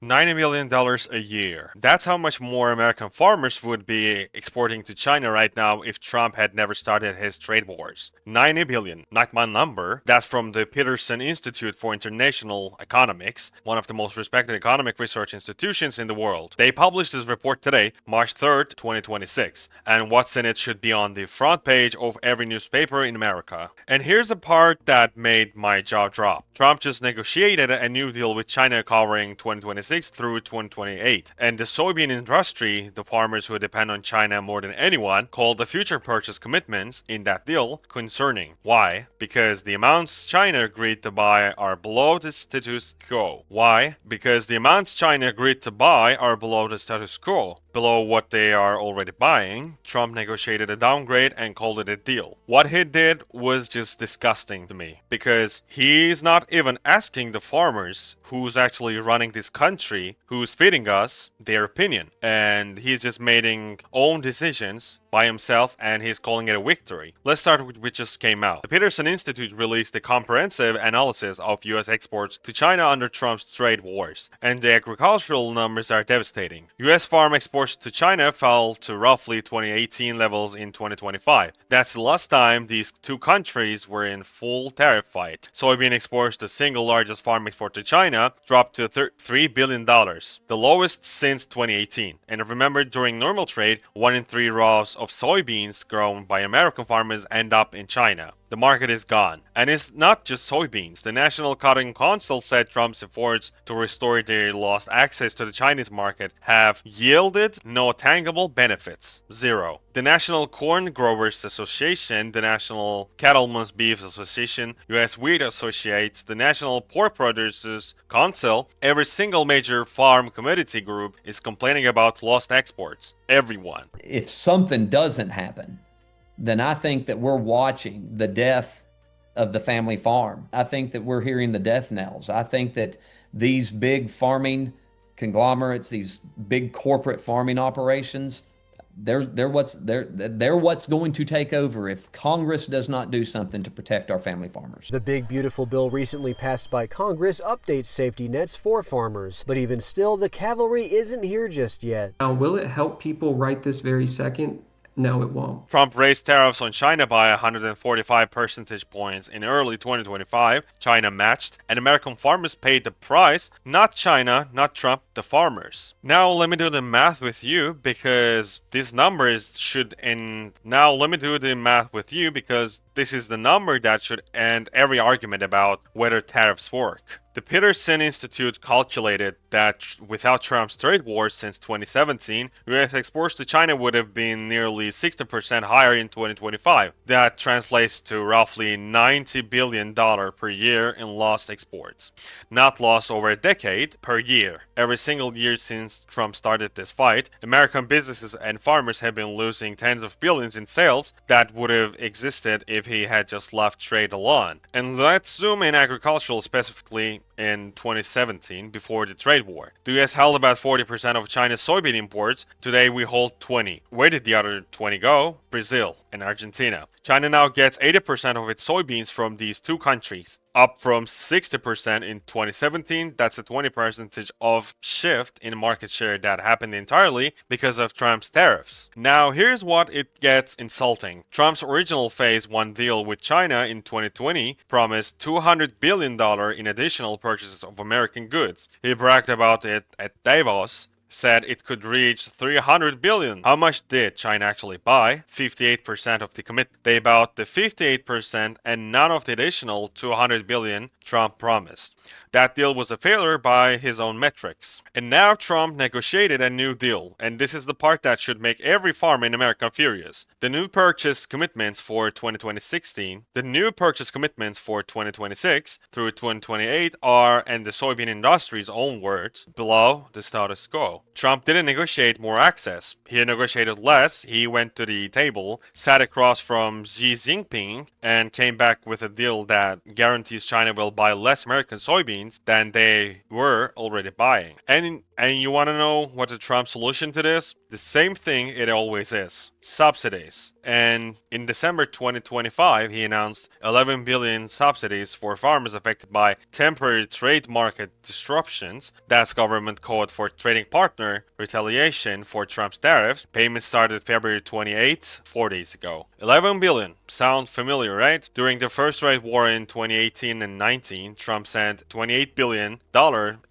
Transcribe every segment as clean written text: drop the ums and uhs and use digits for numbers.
$90 million a year. That's how much more American farmers would be exporting to China right now if Trump had never started his trade wars. 90 billion, not my number. That's from the Peterson Institute for International Economics, one of the most respected economic research institutions in the world. They published this report today, March 3rd, 2026, and what's in it should be on the front page of every newspaper in America. And here's the part that made my jaw drop. Trump just negotiated a new deal with China covering 2026 through 2028, and the soybean industry, the farmers who depend on China more than anyone, called the future purchase commitments in that deal concerning. Why? Because the amounts China agreed to buy are below the status quo. Why? Because the amounts China agreed to buy are below the status quo, below what they are already buying. Trump negotiated a downgrade and called it a deal. What he did was just disgusting to me, because he's not even asking the farmers who's actually running this country, who's feeding us, their opinion. And he's just making own decisions by himself, and he's calling it a victory. Let's start with what just came out. The Peterson Institute released a comprehensive analysis of US exports to China under Trump's trade wars, and the agricultural numbers are devastating. US farm exports to China fell to roughly 2018 levels in 2025. That's the last time these two countries were in full tariff fight. Soybean exports, the single largest farm export to China, dropped to $3 billion, the lowest since 2018. And remember, during normal trade, 1 in 3 rows of soybeans grown by American farmers end up in China. The market is gone. And it's not just soybeans. The National Cotton Council said Trump's efforts to restore their lost access to the Chinese market have yielded no tangible benefits. Zero. The National Corn Growers Association, the National Cattlemen's Beef Association, US Wheat Associates, the National Pork Producers Council, every single major farm commodity group is complaining about lost exports. Everyone. If something doesn't happen, then I think that we're watching the death of the family farm. I think that we're hearing the death knells. I think that these big farming conglomerates, these big corporate farming operations, they're what's going to take over if Congress does not do something to protect our family farmers. The big beautiful bill recently passed by Congress updates safety nets for farmers, but even still, the cavalry isn't here just yet. Now, will it help people right this very second? No, it won't. Trump raised tariffs on China by 145 percentage points in early 2025. China matched, and American farmers paid the price. Not China, not Trump, the farmers. Now let me do the math with you, because these numbers should end. Now let me do the math with you, because this is the number that should end every argument about whether tariffs work. The Peterson Institute calculated that without Trump's trade wars since 2017, US exports to China would have been nearly 60% higher in 2025. That translates to roughly $90 billion per year in lost exports. Not lost over a decade, per year. Every single year since Trump started this fight, American businesses and farmers have been losing tens of billions in sales that would have existed if he had just left trade alone. And let's zoom in agricultural specifically in 2017, before the trade war. The US held about 40% of China's soybean imports. Today we hold 20. Where did the other 20 go? Brazil and Argentina. China now gets 80% of its soybeans from these two countries, up from 60% in 2017. That's a 20% of shift in market share that happened entirely because of Trump's tariffs. Now here's what it gets insulting. Trump's original Phase 1 deal with China in 2020 promised $200 billion in additional purchases of American goods. He bragged about it at Davos, said it could reach 300 billion. How much did China actually buy? 58% of the commitment. They bought the 58% and none of the additional 200 billion Trump promised. That deal was a failure by his own metrics. And now Trump negotiated a new deal, and this is the part that should make every farmer in America furious. The new purchase commitments for 2026 through 2028 are, in the soybean industry's own words, below the status quo. Trump didn't negotiate more access. He negotiated less. He went to the table, sat across from Xi Jinping, and came back with a deal that guarantees China will buy less American soybeans soybeans than they were already buying. And you want to know what's the Trump solution to this? The same thing it always is: subsidies. And in December 2025, he announced 11 billion subsidies for farmers affected by temporary trade market disruptions. That's government code for trading partner retaliation for Trump's tariffs. Payments started February 28, 4 days ago. 11 billion. Sound familiar, right? During the first trade war in 2018 and 19, Trump sent $28 billion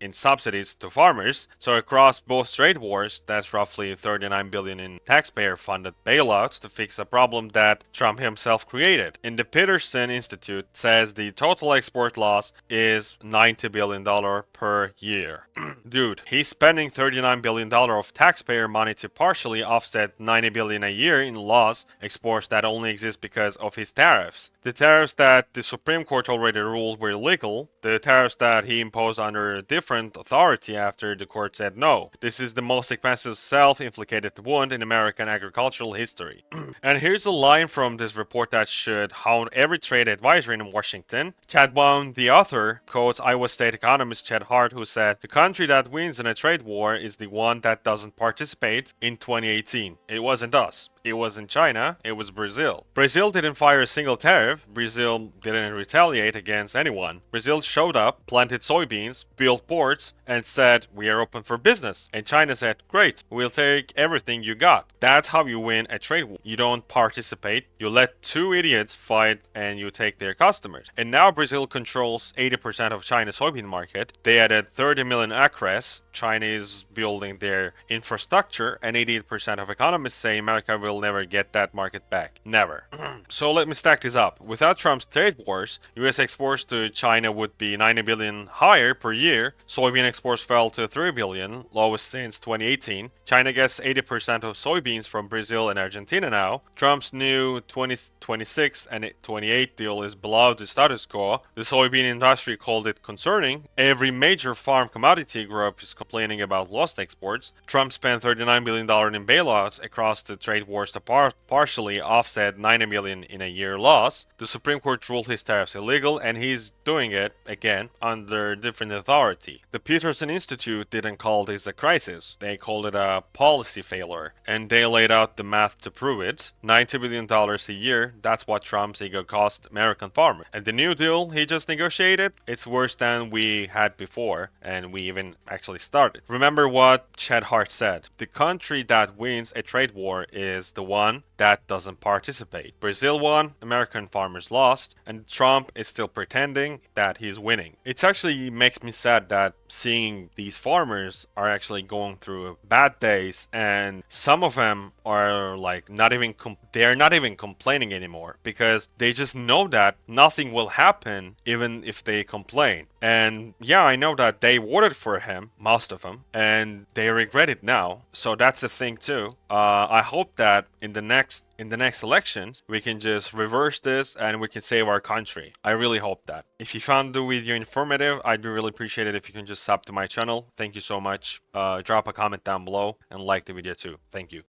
in subsidies to farmers. So across both trade wars, that's roughly 39 billion in taxpayer-funded bailouts to fix a problem that Trump himself created. And the Peterson Institute says the total export loss is $90 billion per year. Dude, he's spending $39 billion of taxpayer money to partially offset $90 billion a year in lost exports that only exist because of his tariffs. The tariffs that the Supreme Court already ruled were illegal, the tariffs that he imposed under a different authority after the court said no. This is the most expensive self-inflicted wound in American agricultural history. And here's a line from this report that should haunt every trade advisor in Washington. Chad Bown, the author, quotes Iowa State economist Chet Hart, who said, "The country that wins in a trade war is the one that doesn't participate." In 2018, it wasn't us. It wasn't China, it was Brazil. Brazil didn't fire a single tariff. Brazil didn't retaliate against anyone. Brazil showed up, planted soybeans, built ports, and said, "We are open for business." And China said, "Great, we'll take everything you got." That's how you win a trade war. You don't participate, you let two idiots fight, and you take their customers. And now Brazil controls 80% of China's soybean market. They added 30 million acres. China is building their infrastructure, and 88% of economists say America will never get that market back. Never. So let me stack this up. Without Trump's trade wars, US exports to China would be 90 billion higher per year. Soybean exports fell to 3 billion, lowest since 2018. China gets 80% of soybeans from Brazil and Argentina now. Trump's new 2026 and 28 deal is below the status quo. The soybean industry called it concerning. Every major farm commodity group is complaining about lost exports. Trump spent $39 billion in bailouts across the trade wars to partially offset $90 billion in a year loss. The Supreme Court ruled his tariffs illegal, and he's doing it again under different authority. The Peterson Institute didn't call this a crisis. They called it a policy failure, and they laid out the math to prove it. $90 billion a year, that's what Trump's ego cost American farmers. And the new deal he just negotiated, it's worse than we had before, and we even actually started. Remember what Chad Hart said: the country that wins a trade war is the one that doesn't participate. Brazil won, American farmers lost, and Trump is still pretending that he's winning. It actually makes me sad that seeing these farmers are actually going through bad days, and some of them are like they're not even complaining anymore because they just know that nothing will happen even if they complain. And yeah, I know that they voted for him, most of them, and they regret it now. So that's the thing too. I hope that in the next elections we can just reverse this and we can save our country. I really hope that. If you found the video informative, I'd be really appreciated if you can just sub to my channel. Thank you so much. Drop a comment down below and like the video too. Thank you.